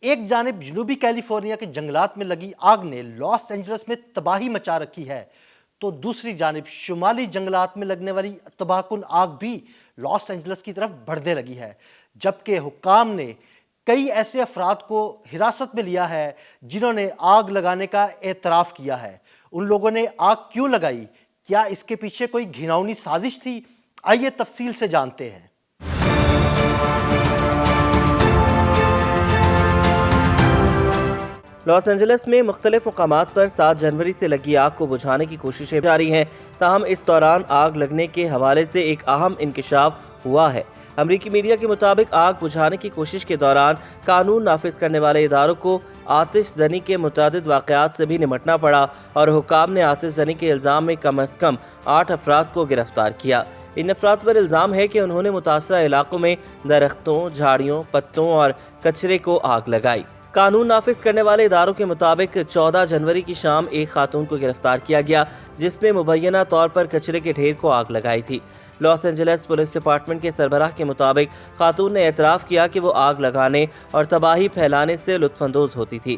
ایک جانب جنوبی کیلیفورنیا کے جنگلات میں لگی آگ نے لاس اینجلس میں تباہی مچا رکھی ہے تو دوسری جانب شمالی جنگلات میں لگنے والی تباہ کن آگ بھی لاس اینجلس کی طرف بڑھنے لگی ہے، جبکہ حکام نے کئی ایسے افراد کو حراست میں لیا ہے جنہوں نے آگ لگانے کا اعتراف کیا ہے۔ ان لوگوں نے آگ کیوں لگائی؟ کیا اس کے پیچھے کوئی گھناؤنی سازش تھی؟ آئیے تفصیل سے جانتے ہیں۔ لاس اینجلس میں مختلف مقامات پر 7 جنوری سے لگی آگ کو بجھانے کی کوششیں جاری ہیں، تاہم اس دوران آگ لگنے کے حوالے سے ایک اہم انکشاف ہوا ہے۔ امریکی میڈیا کے مطابق آگ بجھانے کی کوشش کے دوران قانون نافذ کرنے والے اداروں کو آتش زنی کے متعدد واقعات سے بھی نمٹنا پڑا اور حکام نے آتش زنی کے الزام میں کم از کم 8 افراد کو گرفتار کیا۔ ان افراد پر الزام ہے کہ انہوں نے متاثرہ علاقوں میں درختوں، جھاڑیوں، پتوں اور کچرے کو آگ لگائی۔ قانون نافذ کرنے والے اداروں کے مطابق 14 جنوری کی شام ایک خاتون کو گرفتار کیا گیا جس نے مبینہ طور پر کچرے کے ڈھیر کو آگ لگائی تھی۔ لاس اینجلس پولیس ڈپارٹمنٹ کے سربراہ کے مطابق خاتون نے اعتراف کیا کہ وہ آگ لگانے اور تباہی پھیلانے سے لطف اندوز ہوتی تھی۔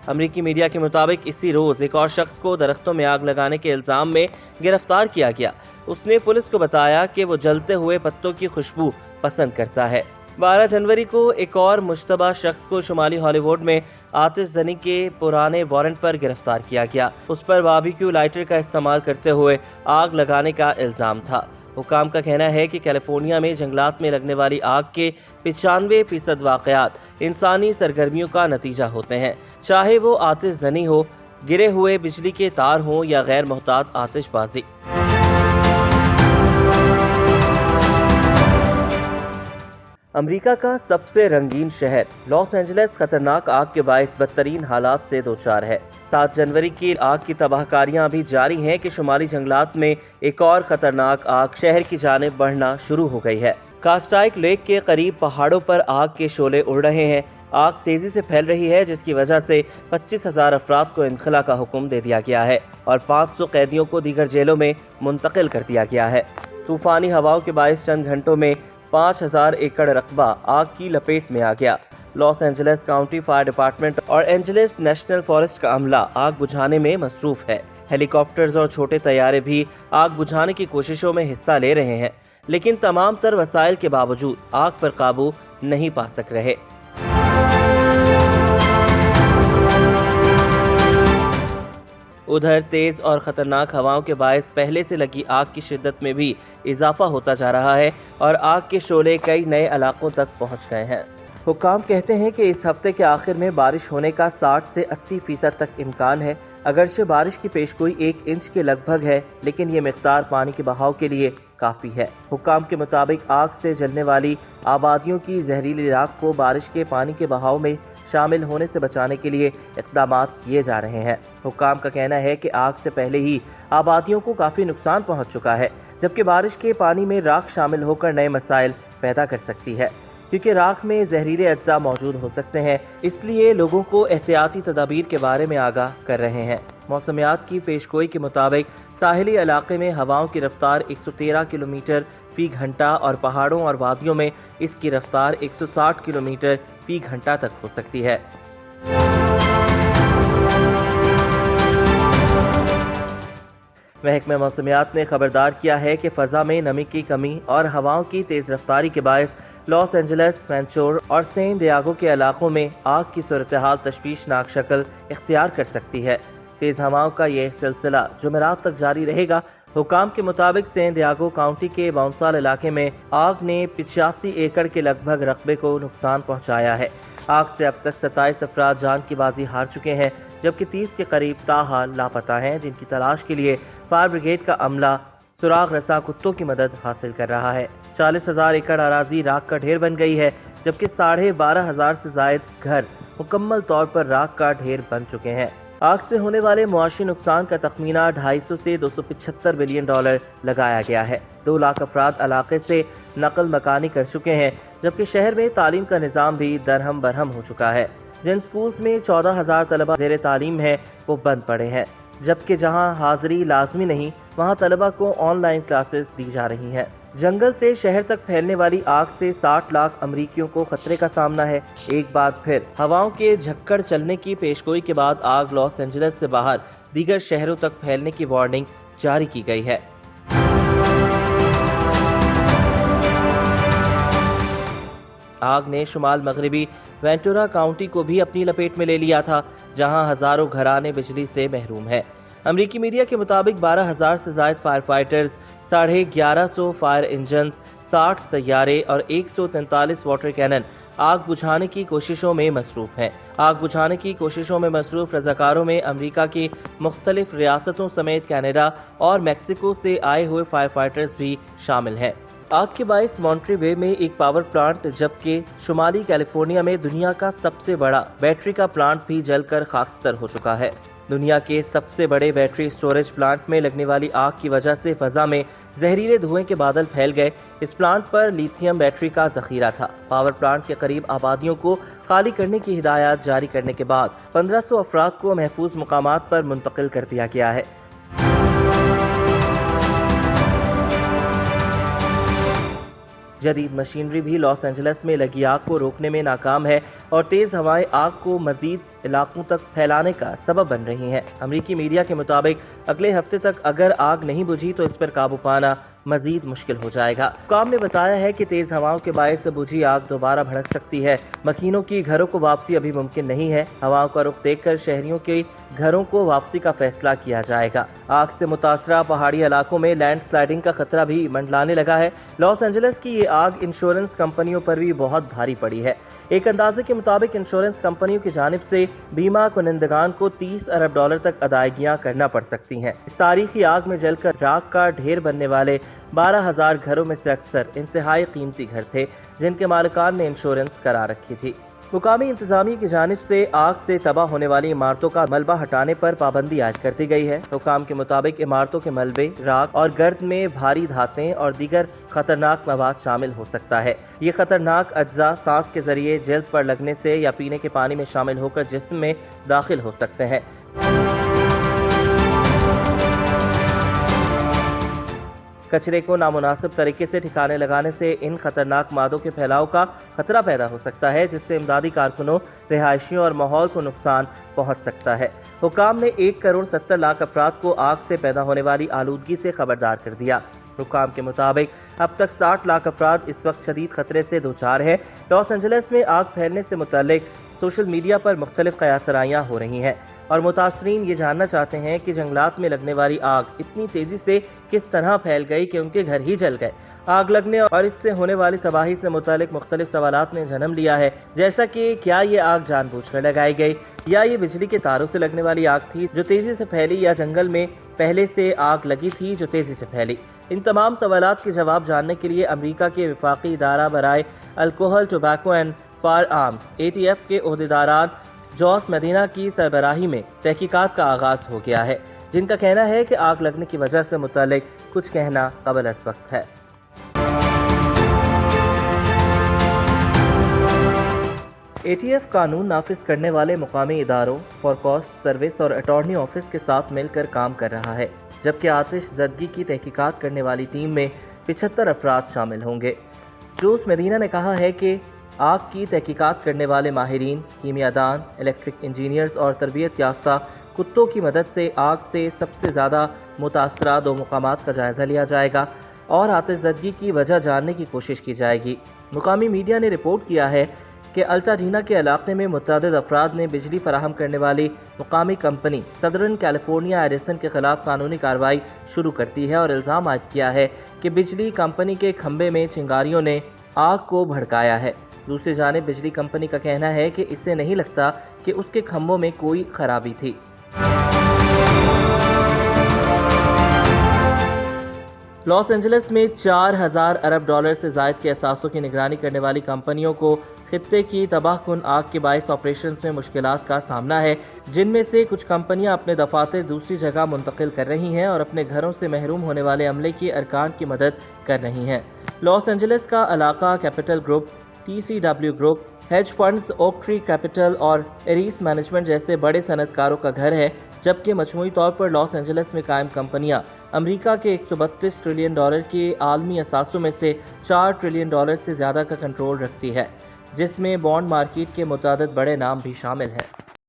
امریکی میڈیا کے مطابق اسی روز ایک اور شخص کو درختوں میں آگ لگانے کے الزام میں گرفتار کیا گیا۔ اس نے پولیس کو بتایا کہ وہ جلتے ہوئے پتوں کی خوشبو پسند کرتا ہے۔ 12 جنوری کو ایک اور مشتبہ شخص کو شمالی ہالی ووڈ میں آتش زنی کے پرانے وارنٹ پر گرفتار کیا گیا۔ اس پر باربیکیو لائٹر کا استعمال کرتے ہوئے آگ لگانے کا الزام تھا۔ حکام کا کہنا ہے کہ کیلیفورنیا میں جنگلات میں لگنے والی آگ کے 95% واقعات انسانی سرگرمیوں کا نتیجہ ہوتے ہیں، چاہے وہ آتش زنی ہو، گرے ہوئے بجلی کے تار ہوں یا غیر محتاط آتش بازی۔ امریکہ کا سب سے رنگین شہر لاس اینجلس خطرناک آگ کے باعث بدترین حالات سے دوچار ہے۔ 7 جنوری کی آگ کی تباہ کاریاں ابھی جاری ہیں کہ شمالی جنگلات میں ایک اور خطرناک آگ شہر کی جانب بڑھنا شروع ہو گئی ہے۔ کاسٹائک لیک کے قریب پہاڑوں پر آگ کے شعلے اڑ رہے ہیں۔ آگ تیزی سے پھیل رہی ہے جس کی وجہ سے 25,000 افراد کو انخلا کا حکم دے دیا گیا ہے اور 500 قیدیوں کو دیگر جیلوں میں منتقل کر دیا گیا ہے۔ طوفانی ہواؤں کے باعث چند گھنٹوں میں 5,000 ایکڑ رقبہ آگ کی لپیٹ میں آ گیا۔ Los Angeles county fire department اور اینجلس نیشنل فارسٹ کا عملہ آگ بجھانے میں مصروف ہے۔ ہیلی کاپٹرز اور چھوٹے طیارے بھی آگ بجھانے کی کوششوں میں حصہ لے رہے ہیں، لیکن تمام تر وسائل کے باوجود آگ پر قابو نہیں پا سک رہے۔ ادھر تیز اور خطرناک ہواؤں کے باعث پہلے سے لگی آگ کی شدت میں بھی اضافہ ہوتا جا رہا ہے اور آگ کے شعلے کئی نئے علاقوں تک پہنچ گئے ہیں۔ حکام کہتے ہیں کہ اس ہفتے کے آخر میں بارش ہونے کا 60 سے 80% تک امکان ہے۔ اگرچہ بارش کی پیشگوئی 1 انچ کے لگ بھگ ہے، لیکن یہ مقدار پانی کے بہاؤ کے لیے کافی ہے۔ حکام کے مطابق آگ سے جلنے والی آبادیوں کی زہریلی راکھ کو بارش کے پانی کے بہاؤ میں شامل ہونے سے بچانے کے لیے اقدامات کیے جا رہے ہیں۔ حکام کا کہنا ہے کہ آگ سے پہلے ہی آبادیوں کو کافی نقصان پہنچ چکا ہے، جبکہ بارش کے پانی میں راکھ شامل ہو کر نئے مسائل پیدا کر سکتی ہے، کیونکہ راکھ میں زہریلے اجزاء موجود ہو سکتے ہیں۔ اس لیے لوگوں کو احتیاطی تدابیر کے بارے میں آگاہ کر رہے ہیں۔ موسمیات کی پیشگوئی کے مطابق ساحلی علاقے میں ہواؤں کی رفتار 113 کلومیٹر فی گھنٹہ اور پہاڑوں اور وادیوں میں اس کی رفتار 160 کلومیٹر فی گھنٹہ تک ہو سکتی ہے۔ محکمہ موسمیات نے خبردار کیا ہے کہ فضا میں نمی کی کمی اور ہواؤں کی تیز رفتاری کے باعث لاس اینجلس، وینچور اور سین دیاگو کے علاقوں میں آگ کی صورتحال تشویشناک شکل اختیار کر سکتی ہے۔ تیز ہواؤں کا یہ سلسلہ جمعرات تک جاری رہے گا۔ حکام کے مطابق سین دیاگو کاؤنٹی کے باؤنسال علاقے میں آگ نے 85 ایکڑ کے لگ بھگ رقبے کو نقصان پہنچایا ہے۔ آگ سے اب تک 27 افراد جان کی بازی ہار چکے ہیں، جبکہ 30 کے قریب تاحال لاپتہ ہیں، جن کی تلاش کے لیے فائر بریگیڈ کا عملہ سراغ رساں کتوں کی مدد حاصل کر رہا ہے۔ 40,000 ایکڑ اراضی راکھ کا ڈھیر بن گئی ہے، جبکہ 12,500 سے زائد گھر مکمل طور پر راکھ کا ڈھیر بن چکے ہیں۔ آگ سے ہونے والے معاشی نقصان کا تخمینہ 250 سے 275 بلین ڈالر لگایا گیا ہے۔ 2 لاکھ افراد علاقے سے نقل مکانی کر چکے ہیں، جبکہ شہر میں تعلیم کا نظام بھی درہم برہم ہو چکا ہے۔ جن سکولز میں 14,000 طلبہ زیر تعلیم ہیں وہ بند پڑے ہیں، جبکہ جہاں حاضری لازمی نہیں وہاں طلبہ کو آن لائن کلاسز دی جا رہی ہیں۔ जंगल से शहर तक फैलने वाली आग से 60 लाख अमरीकियों को खतरे का सामना है। एक बार फिर हवाओं के झक्कड़ चलने की पेशगोई के बाद आग लॉस एंजलिस से बाहर दीगर शहरों तक फैलने की वार्निंग जारी की गई है। आग ने शुमाल मगरबी वेंटुरा काउंटी को भी अपनी लपेट में ले लिया था, जहां हजारों घराने बिजली से महरूम हैं। अमरीकी मीडिया के मुताबिक 12,000 से ज्यादा फायर फाइटर्स, 1150 फायर इंजन, 60 तैयारे और 143 वाटर कैनन आग बुझाने की कोशिशों में मसरूफ हैं। आग बुझाने की कोशिशों में मसरूफ रजाकारों में अमरीका की मुख्तलिफ रियासतों समेत कनाडा और मैक्सिको से आए हुए फायर फाइटर्स भी शामिल हैं। आग के बायस मॉन्ट्री बे में एक पावर प्लांट, जबकि शुमाली कैलिफोर्निया में दुनिया का सबसे बड़ा बैटरी का प्लांट भी जलकर खाकस्तर हो चुका है। दुनिया के सबसे बड़े बैटरी स्टोरेज प्लांट में लगने वाली आग की वजह से फजा में जहरीले धुएं के बादल फैल गए। इस प्लांट पर लिथियम बैटरी का जखीरा था। पावर प्लांट के करीब आबादियों को खाली करने की हिदायत जारी करने के बाद 1500 अफराद को महफूज मुकामात पर मुंतकिल कर दिया गया है। जदीद मशीनरी भी लॉस एंजलिस में लगी आग को रोकने में नाकाम है और तेज हवाएं आग को मजीद इलाकों तक फैलाने का सबब बन रही हैं। अमरीकी मीडिया के मुताबिक अगले हफ्ते तक अगर आग नहीं बुझी तो इस पर काबू पाना मजीद मुश्किल हो जाएगा। हुक्काम ने बताया है कि तेज हवाओं के बायस बुझी आग दोबारा भड़क सकती है। मकीनों की घरों को वापसी अभी मुमकिन नहीं है। हवाओं का रुख देखकर शहरियों के घरों को वापसी का फैसला किया जाएगा। आग से मुतासरा पहाड़ी इलाकों में लैंड स्लाइडिंग का खतरा भी मंडलाने लगा है। लॉस एंजलिस की ये आग इंश्योरेंस कंपनियों पर भी बहुत भारी पड़ी है। एक अंदाजे के मुताबिक इंश्योरेंस कंपनियों की जानिब से बीमा कुनंदगान को $30 अरब तक अदायगियां करना पड़ सकती हैं। इस तारीखी आग में जलकर राख का ढेर बनने वाले 12,000 घरों में से अक्सर इंतहाई कीमती घर थे, जिनके मालिकान ने इंश्योरेंस करा रखी थी। मुकामी इंतजामिया की जानिब से आग से तबाह होने वाली इमारतों का मलबा हटाने पर पाबंदी आयद कर दी गई है। हुकाम के मुताबिक इमारतों के मलबे, राख और गर्द में भारी धातें और दीगर खतरनाक मवाद शामिल हो सकता है। ये खतरनाक अज्जा सांस के जरिए जल्द पर लगने से या पीने के पानी में शामिल होकर जिस्म में दाखिल हो सकते हैं। कचरे को नामुनासिब तरीके से ठिकाने लगाने से इन खतरनाक मादों के फैलाव का खतरा पैदा हो सकता है, जिससे इमदादी कारकुनों, रिहायशियों और माहौल को नुकसान पहुंच सकता है। हुकाम ने 1,70,00,000 अफराद को आग से पैदा होने वाली आलूदगी से खबरदार कर दिया। हुकाम के मुताबिक अब तक 60 लाख अफराद इस वक्त शदीद खतरे से दो चार हैं। लॉस एंजलिस में आग फैलने से मुतल्लिक सोशल मीडिया पर मुख्तलिफ कयासराइयाँ हो रही हैं और मुतासरीन ये जानना चाहते हैं कि जंगलात में लगने वाली आग इतनी तेजी से किस तरह फैल गई कि उनके घर ही जल गए। आग लगने और इससे होने वाली तबाही से मुतालिक मुख्तलिफ सवालात ने जन्म लिया है, जैसा कि क्या ये आग जानबूझकर लगाई गई या ये बिजली के तारों से लगने वाली आग थी जो तेजी से फैली, या जंगल में पहले से आग लगी थी जो तेजी से फैली। इन तमाम सवालात के जवाब जानने के लिए अमरीका के वफाकी इदारा बराए alcohol, tobacco and firearms ATF के ओहदेदारान जॉस मदीना की सरबराही में तहकीकात का आगाज हो गया है, जिनका कहना है कि आग लगने की वजह से मुतालिक कुछ कहना कबल अस वक्त है। ATF कानून नाफिज करने वाले मुकामी इदारों, फॉरकास्ट सर्विस और अटॉर्नी ऑफिस के साथ मिलकर काम कर रहा है, जबकि आतिश ज़दगी की तहकीकात करने वाली टीम में 75 अफराद शामिल होंगे। जोस मदीना ने कहा है कि आग की तहकीकात करने वाले माहिरीन, कीमियादान, इलेक्ट्रिक इंजीनियर्स और तरबियत याफ्ता कुत्तों की मदद से आग से सबसे ज़्यादा मुतासरा 2 मुकामात का जायज़ा लिया जाएगा और आतिशज़दगी की वजह जानने की कोशिश की जाएगी। मुकामी मीडिया ने रिपोर्ट किया है कि अल्टाडीना के इलाके में मुतअद्दिद अफराद ने बिजली फराहम करने वाली मुकामी कंपनी सदर्न कैलिफोर्निया एडिसन के खिलाफ कानूनी कार्रवाई शुरू करती है और इल्ज़ाम आयद किया है कि बिजली कंपनी के खंभे में चिंगारियों ने आग को भड़काया है। दूसरी जानिब बिजली कंपनी का कहना है कि इसे नहीं लगता कि उसके खंभों में कोई खराबी थी। लॉस एंजलिस में 4,000 अरब डॉलर से ज़ायद के असासों की निगरानी करने वाली कंपनियों को खित्ते की तबाहकुन आग के बायस ऑपरेशंस में मुश्किलात का सामना है, जिनमें से कुछ कंपनियां अपने दफातर दूसरी जगह मुंतकिल कर रही हैं और अपने घरों से महरूम होने वाले अमले के अरकान की मदद कर रही हैं। लॉस एंजलिस का इलाका capital group, TCW group, hedge funds, oak tree capital और एरीस मैनेजमेंट जैसे बड़े सनतकारों का घर है, जबकि मजमूई तौर पर लॉस एंजलिस में कायम कंपनियां امریکہ کے $132 ٹریلین کے عالمی اثاثوں میں سے $4 ٹریلین سے زیادہ کا کنٹرول رکھتی ہے، جس میں بانڈ مارکیٹ کے متعدد بڑے نام بھی شامل ہیں۔